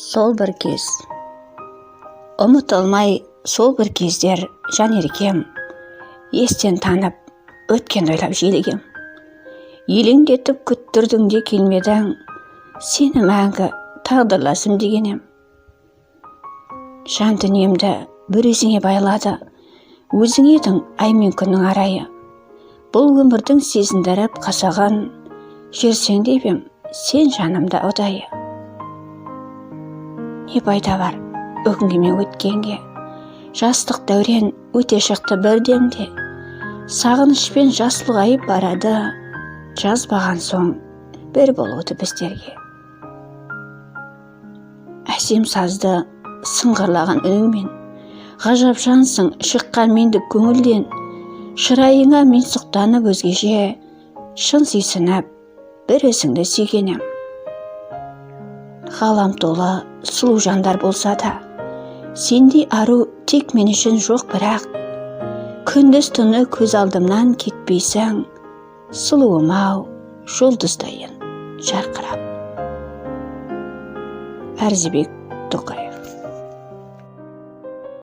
Сол бір кез. Ұмытылмай сол бір кездер жан еркем, естен танып, өткен ойлап желігем. Елеңдетіп күттірдің де келмедің, сені мәңгі тағдырласым дегенем. Жан дүниемді бір өзіңе байлады, өзің едің ай мен күннің арайы. Бұл өмірдің сезіндіріп қасаған, жүрсең деп ем, сен жанымда ұдайы. Не пайда бар өкінге мен өткенге, жастық дәурен өте шықты бірдемде. Сағынышпен жасылғайып барады, жазбаған соң бір болуды біздерге. Әсем сазды сыңғырлаған үніңмен, ғажап жансың шыққан мендік көңілден. Шырайыңа мен сұқтанып өзгеше, шын сүйсініп бір өзіңді сүйгенем. Ғалам толы сұлу жандар болса да, сендей ару тек мен үшін жоқ, бірақ күндіз түні көз алдымнан кетпейсің, сұлуым-ау жұлдыздайын жарқырап. Арзыбек Тоқаев.